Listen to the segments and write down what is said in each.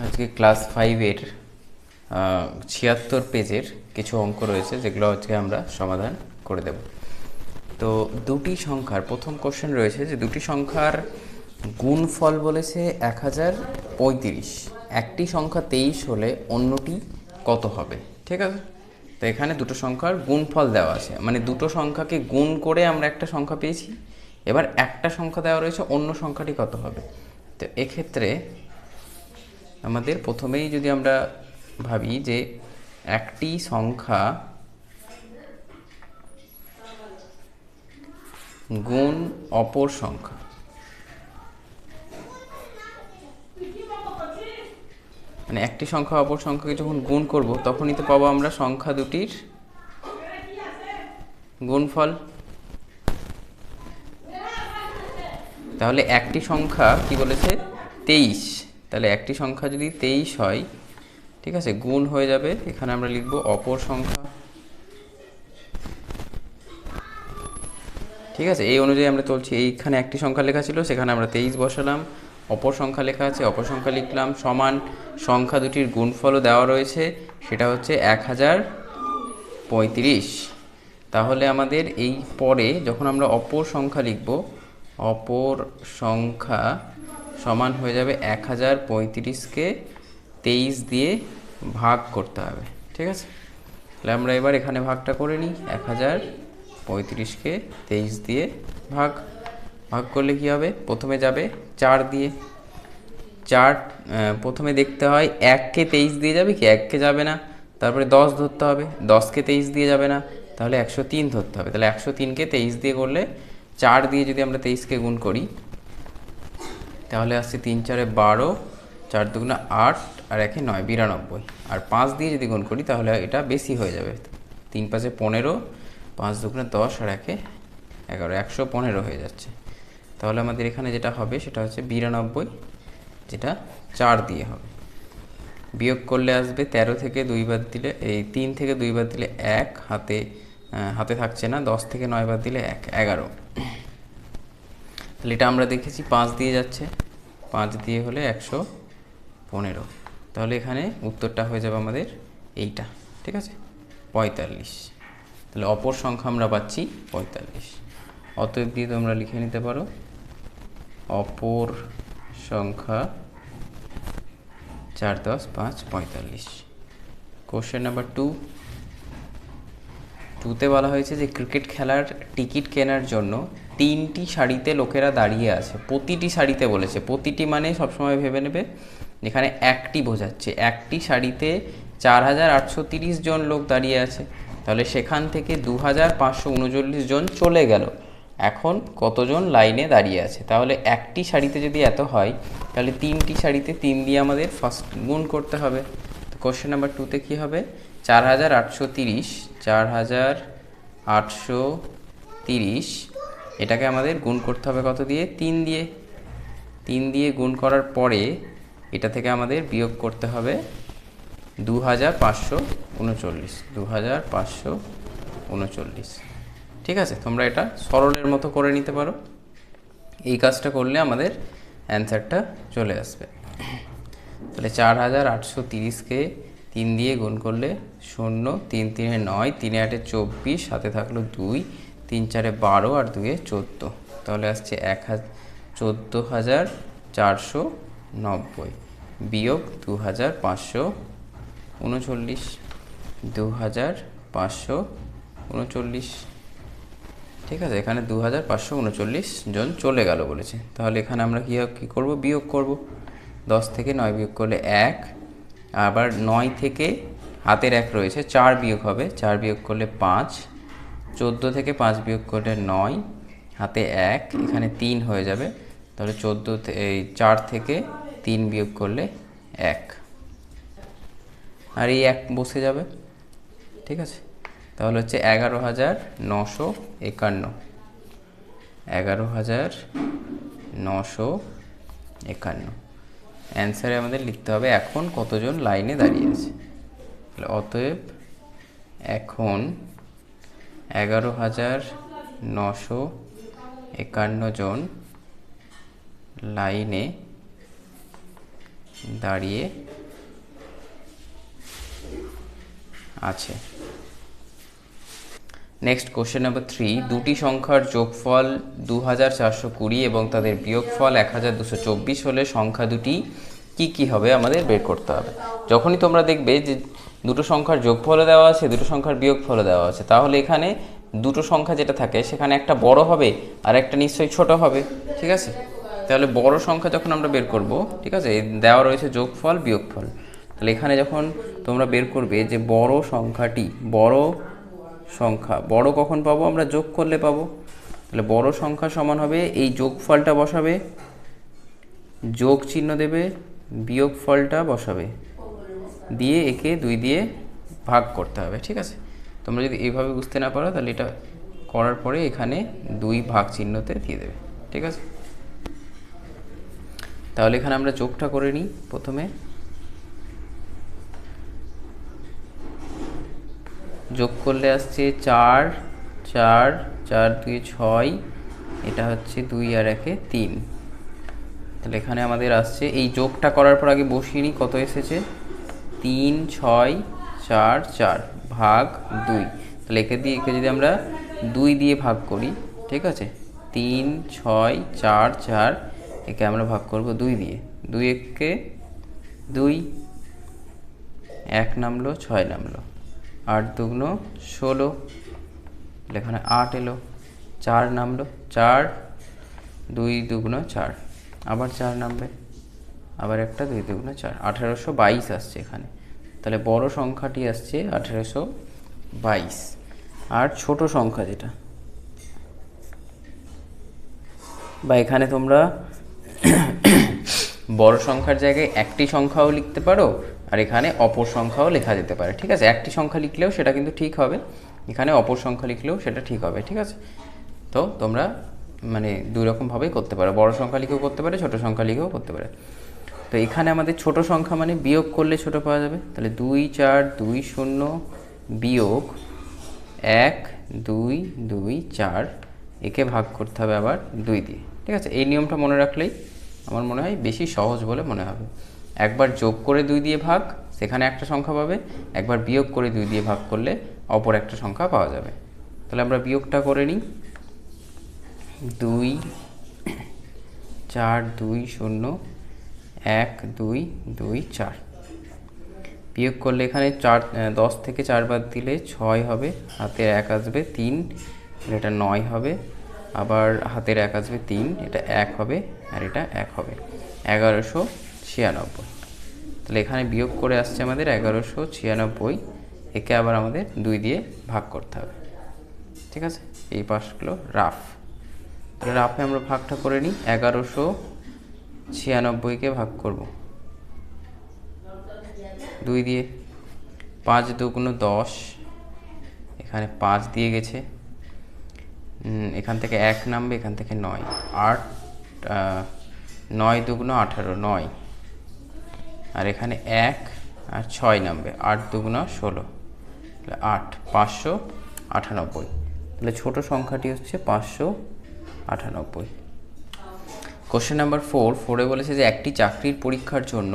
আজকে ক্লাস 5-এর 76 পেজের কিছু অঙ্ক রয়েছে, যেগুলো আজকে আমরা সমাধান করে দেব। তো দুটি সংখ্যার প্রথম কোশ্চেন রয়েছে যে দুটি সংখ্যার গুণফল বলেছে 1035। একটি সংখ্যা 23 হলে অন্যটি কত হবে? ঠিক আছে, তো এখানে দুটো সংখ্যার গুণফল দেওয়া আছে, মানে দুটো সংখ্যাকে গুণ করে আমরা একটা সংখ্যা পেয়েছি। এবার একটা সংখ্যা দেওয়া রয়েছে, অন্য সংখ্যাটি কত হবে। তো এক্ষেত্রে আমাদের প্রথমেই যদি আমরা ভাবি যে একটি সংখ্যা গুণ অপর সংখ্যা, মানে একটি সংখ্যা অপর সংখ্যাকে যখন গুণ করব তখনই তো পাবো আমরা সংখ্যা দুটির গুণফল। তাহলে একটি সংখ্যা কি বলেছে 23, তাহলে একটি সংখ্যা যদি 23 হয়, ঠিক আছে, গুণ হয়ে যাবে, এখানে আমরা লিখব অপর সংখ্যা। ঠিক আছে, এই অনুযায়ী আমরা চলছি। এইখানে একটি সংখ্যা লেখা ছিল, সেখানে আমরা 23 বসালাম। অপর সংখ্যা লেখা আছে, অপর সংখ্যা লিখলাম, সমান সংখ্যা দুটির গুণফলও দেওয়া রয়েছে, সেটা হচ্ছে 1035। তাহলে আমাদের এই পরে যখন আমরা অপর সংখ্যা লিখব, অপর সংখ্যা সমান হয়ে যাবে 1035কে 23 দিয়ে ভাগ করতে হবে। ঠিক আছে, তাহলে আমরা এবার এখানে ভাগটা করে নিই। 1035কে 23 দিয়ে ভাগ করলে কি হবে? প্রথমে যাবে 4 দিয়ে। 4 প্রথমে দেখতে হয় 1কে 23 দিয়ে যাবে কি, 1কে যাবে না। তারপরে 10 ধরতে হবে, 10কে 23 দিয়ে যাবে না, তাহলে 103 ধরতে হবে। তাহলে 103কে 23 দিয়ে করলে, 4 দিয়ে যদি আমরা 23কে গুণ করি তাহলে আসছে 3 4 12, 4 2 8 আর 1 9, 92। আর 5 দিয়ে যদি গুণ করি তাহলে এটা বেশি হয়ে যাবে, 3 5 15, 5 2 10 আর 1 11, 115 হয়ে যাচ্ছে। তাহলে আমাদের এখানে যেটা হবে সেটা হচ্ছে 92, যেটা 4 দিয়ে হবে। বিয়োগ করলে আসবে 13 থেকে 2 বাদ দিলে, এই 3 থেকে 2 বাদ দিলে 1, হাতে থাকছে না, 10 থেকে 9 বাদ দিলে 1, 11। তাহলে এটা আমরা দেখেছি 5 দিয়ে যাচ্ছে, 5 দিয়ে হলে 115। তাহলে এখানে উত্তরটা হয়ে যাবে আমাদের এইটা। ঠিক আছে, 45। তাহলে অপর সংখ্যা আমরা পাচ্ছি 45। অতএব দিয়ে তোমরা লিখে নিতে পারো অপর সংখ্যা 4 10 5 45। কোশ্চেন নাম্বার 2তে বলা হয়েছে যে ক্রিকেট খেলার টিকিট কেনার জন্য 3টি সারিতে লোকেরা দাঁড়িয়ে আছে। প্রতিটি সারিতে বলেছে, প্রতিটি মানে সবসময় ভেবে নেবে এখানে একটি বোঝাচ্ছে। একটি সারিতে 4830 জন লোক দাঁড়িয়ে আছে, তাহলে সেখান থেকে 2539 জন চলে গেল। এখন কতজন লাইনে দাঁড়িয়ে আছে? তাহলে একটি সারিতে যদি এত হয়, তাহলে 3টি সারিতে 3 দিয়ে আমাদের ফার্স্ট গুণ করতে হবে। তো কোশ্চেন নাম্বার 2তে কী হবে? 4830 এটাকে আমাদের গুণ করতে হবে কত দিয়ে? 3 দিয়ে। 3 দিয়ে গুণ করার পরে এটা থেকে আমাদের বিয়োগ করতে হবে 2539। ঠিক আছে, তোমরা এটা সরলের মতো করে নিতে পারো। এই কাজটা করলে আমাদের অ্যান্সারটা চলে আসবে। তাহলে 4830কে 3 দিয়ে গুণ করলে 0, 3 3 9, 3 8 24, হাতে থাকলো 2, 3 4 12 আর 2 14। তাহলে আসছে 14490 বিয়োগ 2539, 2539। ঠিক আছে, এখানে 2539 জন চলে গেল বলেছে। তাহলে এখানে আমরা কী করব? বিয়োগ করব। 10 থেকে 9 বিয়োগ করলে 1, আবার 9 থেকে হাতের 1 রয়েছে, 4 বিয়োগ হবে, 4 বিয়োগ করলে 5, 14 থেকে 5 বিয়োগ করলে 9, হাতে 1, এখানে 3 হয়ে যাবে। তাহলে 4 থেকে 3 বিয়োগ করলে 1, আর এই 1 বসে যাবে। ঠিক আছে, তাহলে হচ্ছে 11951। 11951 অ্যান্সারে আমাদের লিখতে হবে এখন কতজন লাইনে দাঁড়িয়ে আছে। তাহলে অতএব এখন 11951 জন লাইনে দাঁড়িয়ে আছে। নেক্সট কোশ্চেন নাম্বার 3, দুটি সংখ্যার যোগফল 2420 এবং তাদের বিয়োগফল 1224 হলে সংখ্যা দুটি কি কি হবে আমাদের বের করতে হবে। যখনই তোমরা দেখবে যে দুটো সংখ্যার যোগফলও দেওয়া আছে, দুটো সংখ্যার বিয়োগফলও দেওয়া আছে, তাহলে এখানে দুটো সংখ্যা যেটা থাকে সেখানে একটা বড় হবে আর একটা নিশ্চয়ই ছোট হবে, ঠিক আছে। তাহলে বড় সংখ্যা যখন আমরা বের করব, ঠিক আছে, দেওয়া রয়েছে যোগফল বিয়োগফল, তাহলে এখানে যখন তোমরা বের করবে যে বড় সংখ্যাটি, বড় সংখ্যা, বড় কখন পাবো আমরা, যোগ করলে পাবো। তাহলে বড় সংখ্যা সমান হবে, এই যোগফলটা বসাবে, যোগ চিহ্ন দেবে, বিয়োগফলটা বসাবে, দিয়ে একে 2 দিয়ে ভাগ করতে হবে, ঠিক আছে। তোমরা যদি এইভাবে বুঝতে না পারো তাহলে এটা করার পরে এখানে 2 ভাগ চিহ্নতে দিয়ে দেবে, ঠিক আছে। তাহলে এখানে আমরা যোগটা করে নিই। প্রথমে যোগ করলে আসছে 4 4 4 2 6, এটা হচ্ছে 2 আর 1 3। তাহলে এখানে আমাদের আসছে, এই যোগটা করার পর আগে বসিয়ে নিই, কত এসেছে 3 6 4 4 ভাগ 2। তাহলে একে যদি আমরা 2 দিয়ে ভাগ করি, ঠিক আছে, 3 6 4 4, একে আমরা ভাগ করব 2 দিয়ে, 2 একে 2, 1 নামলো 6 নামলো, 8 দুগুণ 16, এখানে 8 এলো, 4 নামলো 4, 2 দুগুণ 4, আবার 4 নামবে, আবার একটা 2 দুগুণ 4, 1822 আসছে এখানে। তাহলে বড় সংখ্যাটি আসছে 1822। আর ছোট সংখ্যা যেটা, বা এখানে তোমরা বড় সংখ্যার জায়গায় একটি সংখ্যাও লিখতে পারো, আর এখানে অপর সংখ্যাও লেখা যেতে পারে, ঠিক আছে। একটি সংখ্যা লিখলেও সেটা কিন্তু ঠিক হবে, এখানে অপর সংখ্যা লিখলেও সেটা ঠিক হবে, ঠিক আছে। তো তোমরা মানে 2 রকমভাবেই করতে পারো, বড় সংখ্যা লিখেও করতে পারে, ছোট সংখ্যা লিখেও করতে পারে। তো এখানে আমাদের ছোট সংখ্যা মানে বিয়োগ করলে ছোট পাওয়া যাবে। তাহলে 2 4 2 0 বিয়োগ 1 2 2 4, একে ভাগ করতে হবে আবার 2 দিয়ে, ঠিক আছে। এই নিয়মটা মনে রাখলেই আমার মনে হয় বেশি সহজ বলে মনে হবে। একবার যোগ করে 2 দিয়ে ভাগ, সেখানে একটা সংখ্যা পাবে, একবার বিয়োগ করে 2 দিয়ে ভাগ করলে অপর একটা সংখ্যা পাওয়া যাবে। তাহলে আমরা বিয়োগটা করে নিই। 2 4 2 0 1 2 2 4, বিয়োগ করলে এখানে 10 থেকে 4 বাদ দিলে 6 হবে, হাতের 1 আসবে 3, এটা 9 হবে, আবার হাতের 1 আসবে 3, এটা 1 হবে, আর এটা 1 হবে, 1196। তাহলে এখানে বিয়োগ করে আসছে আমাদের 1196, একে আবার আমাদের 2 দিয়ে ভাগ করতে হবে, ঠিক আছে। এই পাশগুলো রাফ, তাহলে রাফে আমরা ভাগটা করে নিই। 1196কে ভাগ করব 2 দিয়ে, 5 দুগুণ 10, এখানে 5 দিয়ে গেছে, এখান থেকে 1 নামবে, এখান থেকে 9, 8 9 দুগুণ 18 9, আর এখানে 1 আর 6 নামবে, 8 দুগুণ 16, 8 598। তাহলে ছোট সংখ্যাটি হচ্ছে 598। কোশ্চেন নাম্বার 4 বলেছে যে একটি চাকরির পরীক্ষার জন্য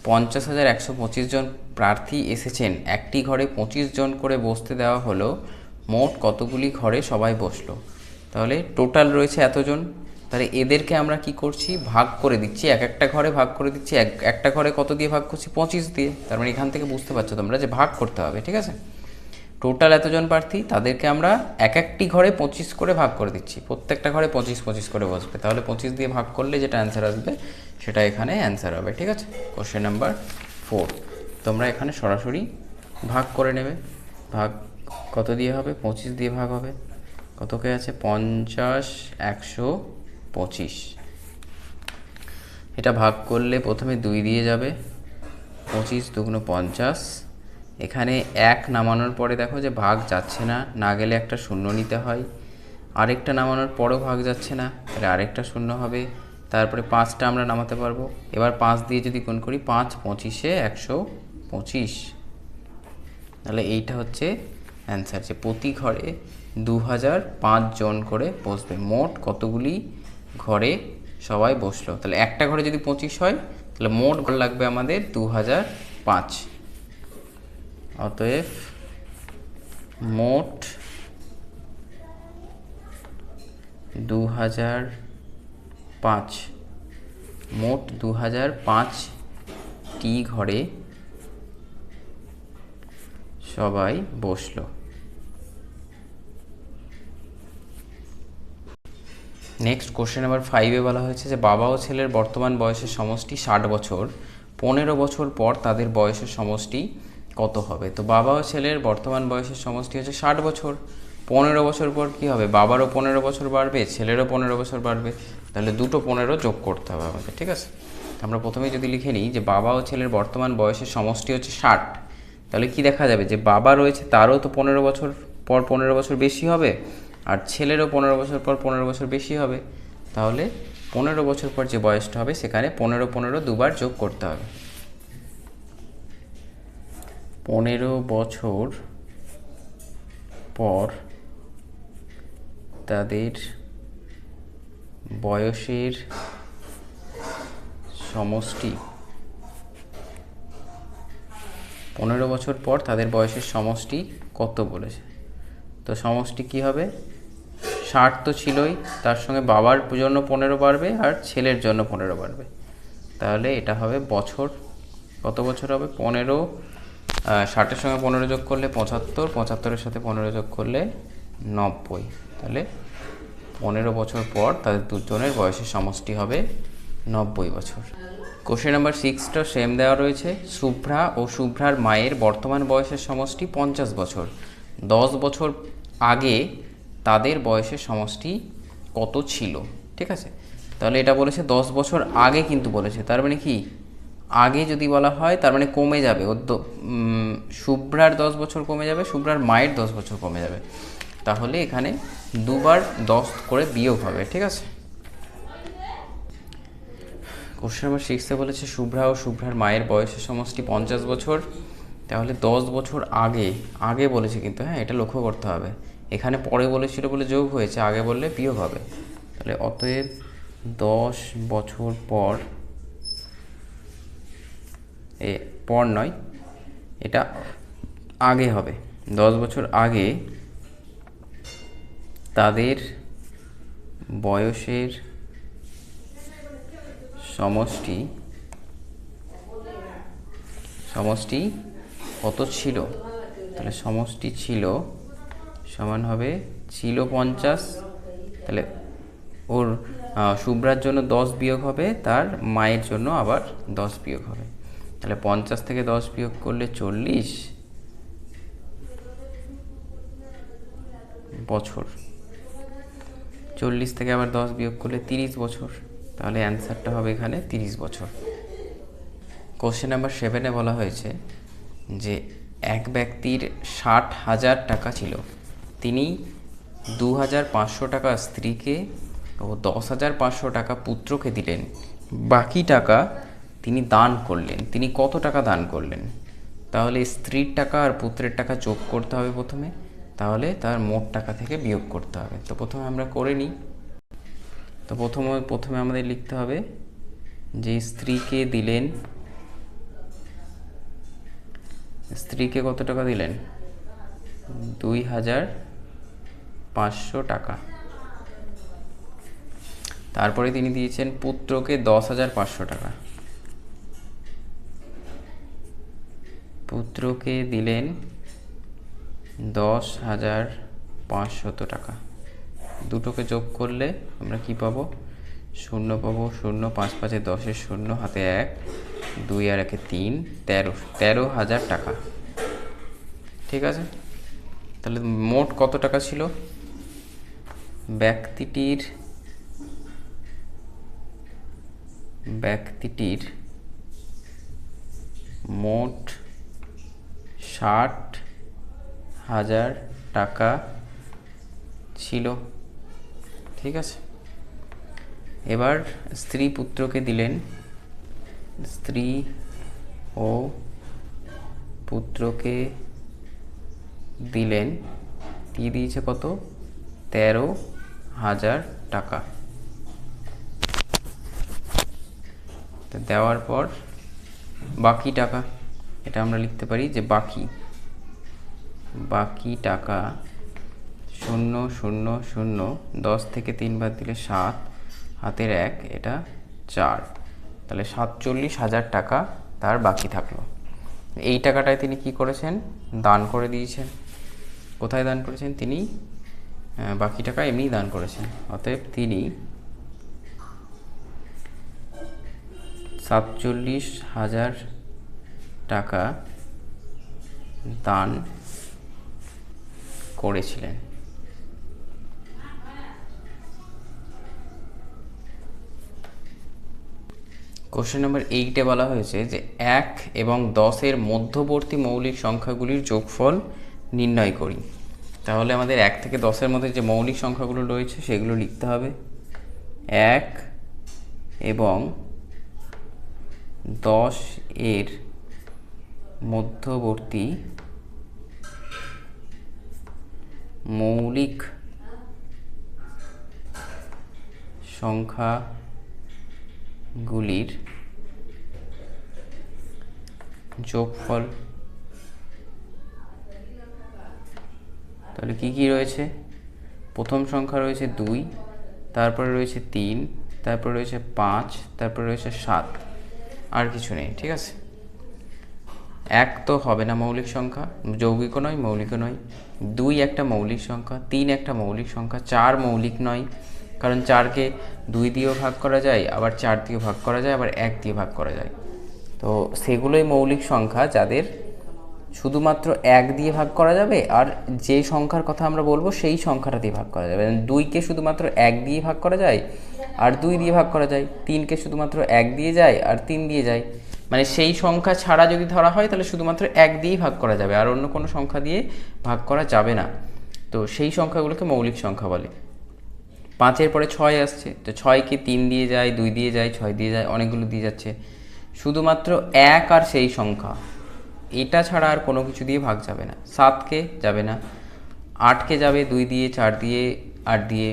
50,125 জন প্রার্থী এসেছেন, একটি ঘরে 25 জন করে বসতে দেওয়া হলো, মোট কতগুলি ঘরে সবাই বসলো। তাহলে টোটাল রয়েছে এতজন, তাহলে এদেরকে আমরা কি করছি, ভাগ করে দিচ্ছি, একটা ঘরে ভাগ করে দিচ্ছি। একটা ঘরে কত দিয়ে ভাগ করছি, 25 দিয়ে। তার মানে এখান থেকে বুঝতে পারছো তোমরা যে ভাগ করতে হবে, ঠিক আছে। টোটাল এতজন প্রার্থী, তাদেরকে আমরা একটি ঘরে 25 করে ভাগ করে দিচ্ছি, প্রত্যেকটা ঘরে 25 25 করে বসবে। তাহলে 25 দিয়ে ভাগ করলে যেটা অ্যান্সার আসবে সেটা এখানে অ্যান্সার হবে, ঠিক আছে। কোশ্চেন নাম্বার 4, তোমরা এখানে সরাসরি ভাগ করে নেবে। ভাগ কত দিয়ে হবে, 25 দিয়ে ভাগ হবে, কতকে আছে 50 125। এটা ভাগ করলে প্রথমে 2 দিয়ে যাবে, 25 দুগুণ 50, এখানে 1 নামানোর পরে দেখো যে ভাগ যাচ্ছে না, না গেলে একটা শূন্য নিতে হয়, আরেকটা নামানোর পরেও ভাগ যাচ্ছে না, তাহলে আরেকটা শূন্য হবে, তারপরে 5টা আমরা নামাতে পারবো। এবার 5 দিয়ে যদি গুণ করি, 5 25 125, তাহলে এইটা হচ্ছে অ্যান্সার, যে প্রতি ঘরে 2005 জন করে বসবে। মোট কতগুলি ঘরে সবাই বসলো, তাহলে একটা ঘরে যদি 25 হয় তাহলে মোট ঘর লাগবে আমাদের 2005। অতএব মোট 2005, মোট 2005টি ঘরে সবাই বসলো। নেক্সট কোশ্চেন নাম্বার 5-এ বলা হয়েছে যে বাবা ও ছেলের বর্তমান বয়সের সমষ্টি 60 বছর, 15 বছর পর তাদের বয়সের সমষ্টি কত হবে? তো বাবা ও ছেলের বর্তমান বয়সের সমষ্টি হচ্ছে 60 বছর, 15 বছর পর কী হবে? বাবারও 15 বছর বাড়বে, ছেলেরও 15 বছর বাড়বে, তাহলে দুটো 15 যোগ করতে হবে আমাদের, ঠিক আছে? আমরা প্রথমে যদি লিখে নিই যে বাবা ও ছেলের বর্তমান বয়সের সমষ্টি হচ্ছে 60, তাহলে কি দেখা যাবে যে বাবা রয়েছে তারও তো 15 বছর পর 15 বছর বেশি হবে, আর ছেলেরও 15 বছর পর 15 বছর বেশি হবে। তাহলে 15 বছর পর যে বয়সটা হবে সেখানে 15 দুবার যোগ করতে হবে। 15 বছর পর তাদের বয়সের সমষ্টি, 15 বছর পর তাদের বয়সের সমষ্টি কত বলেছে? তো সমষ্টি কি হবে? 60 তো ছিলই, তার সঙ্গে বাবার জন্য 15 বাড়বে আর ছেলের জন্য 15 বাড়বে, তাহলে এটা হবে বছর। কত বছর হবে? 15, 60-এর সঙ্গে 15 যোগ করলে 75, 75-এর সাথে 15 যোগ করলে 90, তাহলে 15 বছর পর তাদের দুজনের বয়সের সমষ্টি হবে 90 বছর। কোশ্চেন নাম্বার 6টা সেম দেওয়া রয়েছে। শুভ্রা ও শুভ্রার মায়ের বর্তমান বয়সের সমষ্টি 50 বছর, 10 বছর আগে তাদের বয়সের সমষ্টি কত ছিল? ঠিক আছে, তাহলে এটা বলেছে 10 বছর আগে, কিন্তু বলেছে তার মানে কি আগে যদি বলা হয় তার মানে কমে যাবে, শুভ্রার 10 বছর কমে যাবে, শুভ্রার মায়ের 10 বছর কমে যাবে, তাহলে এখানে দুবার 10 করে বিয়োগ হবে, ঠিক আছে? কোশ্চেন নাম্বার 6-এ বলেছে শুভ্রা ও শুভ্রার মায়ের বয়সের সমষ্টি 50 বছর, তাহলে 10 বছর আগে, আগে বলেছে কিন্তু, হ্যাঁ এটা লক্ষ্য করতে হবে, এখানে পরে বলেছিল বলে যোগ হয়েছে, আগে বললে বিয়োগ হবে। তাহলে অতএব 10 বছর পর, পর নয়, এটা আগে হবে, 10 বছর আগে তাদের বয়সের সমষ্টি কত ছিল? তাহলে সমষ্টি ছিল সমান হবে, ছিল 50, তাহলে ওর শুভ্রার জন্য 10 বিয়োগ হবে, তার মায়ের জন্য আবার 10 বিয়োগ হবে, তাহলে 50 থেকে 10 বিয়োগ করলে 40 বছর, 40 থেকে আবার 10 বিয়োগ করলে 30 বছর, তাহলে অ্যান্সারটা হবে এখানে 30 বছর। কোশ্চেন নাম্বার 7-এ বলা হয়েছে যে এক ব্যক্তির 60,000 টাকা ছিল, তিনি 2,500 টাকা স্ত্রীকে ও 10,500 টাকা পুত্রকে দিলেন, বাকি টাকা তিনি দান করলেন। তিনি কত টাকা দান করলেন? তাহলে স্ত্রীর টাকা আর পুত্রের টাকা যোগ করতে হবে প্রথমে, তাহলে তার মোট টাকা থেকে বিয়োগ করতে হবে। তো প্রথমে আমরা করে নিই। তো প্রথমে আমাদের লিখতে হবে যে স্ত্রীকে দিলেন, স্ত্রীকে কত টাকা দিলেন? 2,500 টাকা। তারপরে তিনি দিয়েছেন পুত্রকে 10,500 টাকা, পুত্রকে দিলেন 10,500 টাকা। দুটোকে যোগ করলে আমরা কি পাবো? 0 পাবো, 0, 5 5 10, 0 হাতে 1, 2 আর 1 3, 13,000 টাকা, ঠিক আছে? তাহলে মোট কত টাকা ছিল? ব্যক্তিটির মোট 60,000 টাকা ছিল, ঠিক আছে? এবার স্ত্রী পুত্রকে দিলেন, স্ত্রী ও পুত্রকে দিলেন, কি দিয়েছে কত? 13,000 টাকা। তো দেওয়ার পর বাকি টাকা, এটা আমরা লিখতে পারি যে বাকি টাকা 0 0 0, 10 থেকে 3 বাদ দিলে 7, হাতের 1, এটা 4, তাহলে 47,000 টাকা তার বাকি থাকলো। এই টাকাটায় তিনি কি করেছেন? দান করে দিয়েছেন। কোথায় দান করেছেন? তিনি বাকি টাকা এমনি দান করেছেন। অতএব তিনি 47,000 টাকা দান করেছিলেন। কোশ্চেন নাম্বার 8-এ বলা হয়েছে যে 1 এবং 10-এর মধ্যবর্তী মৌলিক সংখ্যাগুলির যোগফল নির্ণয় করি। তাহলে আমাদের 1 থেকে 10-এর মধ্যে যে মৌলিক সংখ্যাগুলো রয়েছে সেগুলো লিখতে হবে। 1 এবং 10-এর মধ্যবর্তী মৌলিক সংখ্যাগুলির যোগফল। তাহলে কি কি রয়েছে? প্রথম সংখ্যা রয়েছে 2, তারপরে রয়েছে 3, তারপরে রয়েছে 5, তারপরে রয়েছে 7, আর কিছু নেই। ঠিক আছে, 1 তো হবে না মৌলিক সংখ্যা, যৌগিকও নয়, মৌলিকও নয়। 2 একটা মৌলিক সংখ্যা, 3 একটা মৌলিক সংখ্যা, 4 মৌলিক নয়, কারণ 4কে 2 দিয়েও ভাগ করা যায়, আবার 4 দিয়েও ভাগ করা যায়, আবার 1 দিয়ে ভাগ করা যায়। তো সেগুলোই মৌলিক সংখ্যা যাদের শুধুমাত্র 1 দিয়ে ভাগ করা যাবে, আর যে সংখ্যার কথা আমরা বলবো সেই সংখ্যাটা দিয়ে ভাগ করা যাবে। 2কে শুধুমাত্র 1 দিয়ে ভাগ করা যায় আর 2 দিয়ে ভাগ করা যায়, 3কে শুধুমাত্র 1 দিয়ে যায় আর 3 দিয়ে যায়। মানে সেই সংখ্যা ছাড়া যদি ধরা হয় তাহলে শুধুমাত্র 1 দিয়েই ভাগ করা যাবে, আর অন্য কোনো সংখ্যা দিয়ে ভাগ করা যাবে না। তো সেই সংখ্যাগুলোকে মৌলিক সংখ্যা বলে। 5-এর পরে 6 আসছে, তো 6কে 3 দিয়ে যায়, 2 দিয়ে যায়, 6 দিয়ে যায়, অনেকগুলো দিয়ে যাচ্ছে। শুধুমাত্র 1 আর সেই সংখ্যা, এটা ছাড়া আর কোনো কিছু দিয়ে ভাগ যাবে না। 7কে যাবে না, 8কে যাবে 2 দিয়ে, 4 দিয়ে, 8 দিয়ে,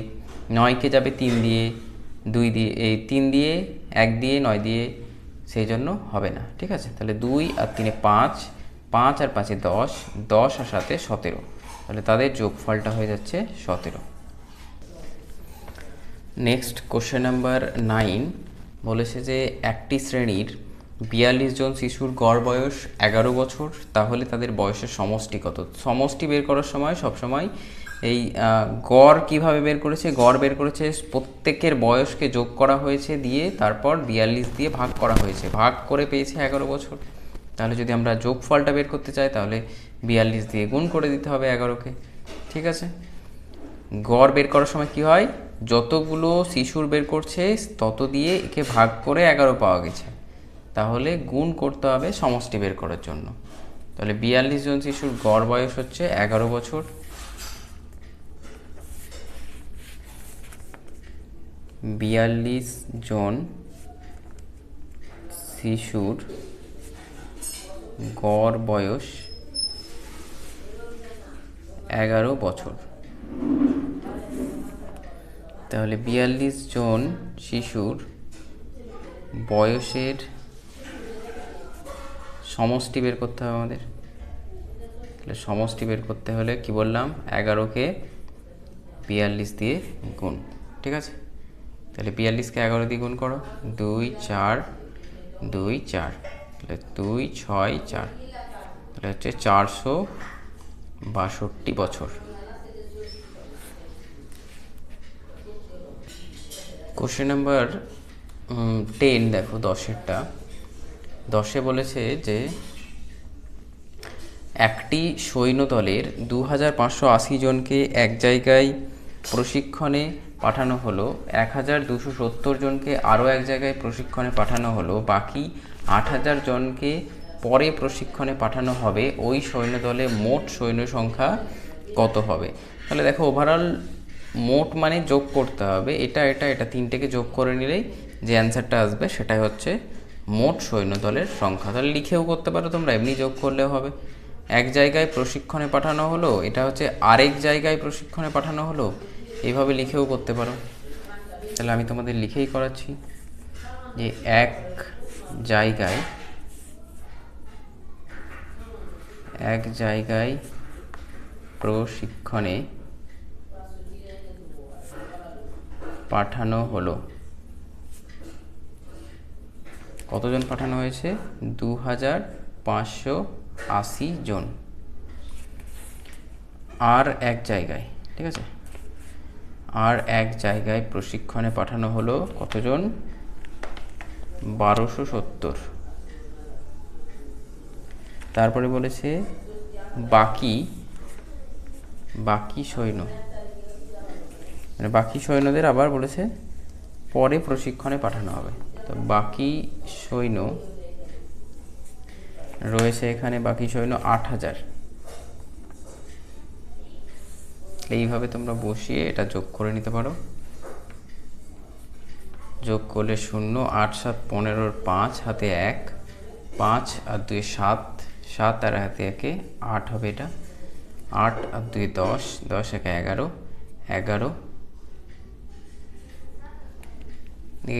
9কে যাবে 3 দিয়ে, 2 দিয়ে, 3 দিয়ে, 1 দিয়ে, 9 দিয়ে, সেই জন্য হবে না। ঠিক আছে, তাহলে 2 আর 3-এ 5, 5 আর 5-এ 10, 10 আর 7-এ 17, তাহলে তাদের যোগফলটা হয়ে যাচ্ছে 17। নেক্সট কোশ্চেন নাম্বার 9 বলেছে যে একটি শ্রেণীর 42 জন শিশুর গড় বয়স 11 বছর, তাহলে তাদের বয়সের সমষ্টি কত? সমষ্টি বের করার সময় সবসময় এই গড় কিভাবে বের করেছে? গড় বের করেছে প্রত্যেকের বয়সকে যোগ করা হয়েছে, দিয়ে তারপর 42 দিয়ে ভাগ করা হয়েছে, ভাগ করে পেয়েছে 11 বছর। তাহলে যদি আমরা যোগফলটা বের করতে চাই তাহলে 42 দিয়ে গুণ করে দিতে হবে 11কে। ঠিক আছে, গড় বের করার সময় কি হয়? যতগুলো শিশুর বের করছে তত দিয়ে একে ভাগ করে 11 পাওয়া গেছে, তাহলে গুণ করতে হবে সমষ্টি বের করার জন্য। তাহলে 42 জন শিশুর গড় বয়স হচ্ছে 11 বছর। 42 জন শিশুর গড় বয়স 11 বছর। তাহলে 42 জন শিশুর বয়সের সমষ্টি বের করতে হবে আমাদের। তাহলে সমষ্টি বের করতে হলে কি বললাম? 11কে 42 দিয়ে গুণ। ঠিক আছে, তাহলে 42কে 11 দিয়ে গুণ করো, 2 4 2 4, তাহলে 2 6 4, তাহলে হচ্ছে 462 বছর। কোশ্চেন নাম্বার 10 দেখো, 10-এরটা। 10-এ বলেছে যে একটি সৈন্যদলের 2580 জনকে এক জায়গায় প্রশিক্ষণে পাঠানো হলো, 1270 জনকে আরও এক জায়গায় প্রশিক্ষণে পাঠানো হলো, বাকি 8000 জনকে পরে প্রশিক্ষণে পাঠানো হবে। ওই সৈন্যদলে মোট সৈন্য সংখ্যা কত হবে? তাহলে দেখো, ওভারঅল মোট মানে যোগ করতে হবে, এটা এটা এটা তিনটেকে যোগ করে নিলেই যে অ্যান্সারটা আসবে সেটাই হচ্ছে মোট সৈন্যদলের সংখ্যা। তাহলে লিখেও করতে পারো তোমরা, এমনি যোগ করলেও হবে। এক জায়গায় প্রশিক্ষণে পাঠানো হলো, এটা হচ্ছে আরেক জায়গায় প্রশিক্ষণে পাঠানো হলো, এইভাবে লিখেও করতে পারো। তাহলে আমি তোমাদের লিখেই করাচ্ছি যে এক জায়গায় প্রশিক্ষণে পাঠানো হলো। কতজন পাঠানো হয়েছে? 2580 জন। আর এক জায়গায়, ঠিক আছে, আর এক জায়গায় প্রশিক্ষণে পাঠানো হলো কতজন? 1270। তারপরে বলেছে বাকি সৈন্য, মানে বাকি সৈন্যদের আবার বলেছে পরে প্রশিক্ষণে পাঠানো হবে। তো বাকি সৈন্য রয়েছে এখানে, বাকি সৈন্য 8000। এইভাবে তোমরা বসিয়ে এটা যোগ করে নিতে পারো। যোগ করলে 0, 8 7 15, 5 হাতে 1, 5 আর 2 7, 7 আর হাতে 1 8 হবে। এটা 8 আর 2 10, 10 1 11, 11।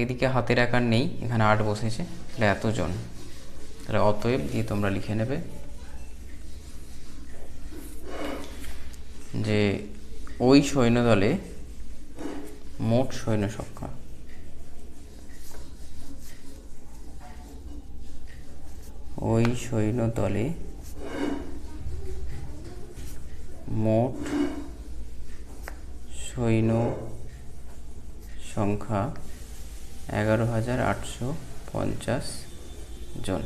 এদিকে হাতের আকার নেই, এখানে 8 বসেছে, তাহলে এতজন। তাহলে অতএব দিয়ে তোমরা লিখে নেবে যে ওই সৈন্যদলে মোট সৈন্য সংখ্যা, ওই সৈন্যদলে মোট সৈন্য সংখ্যা 11850 জন।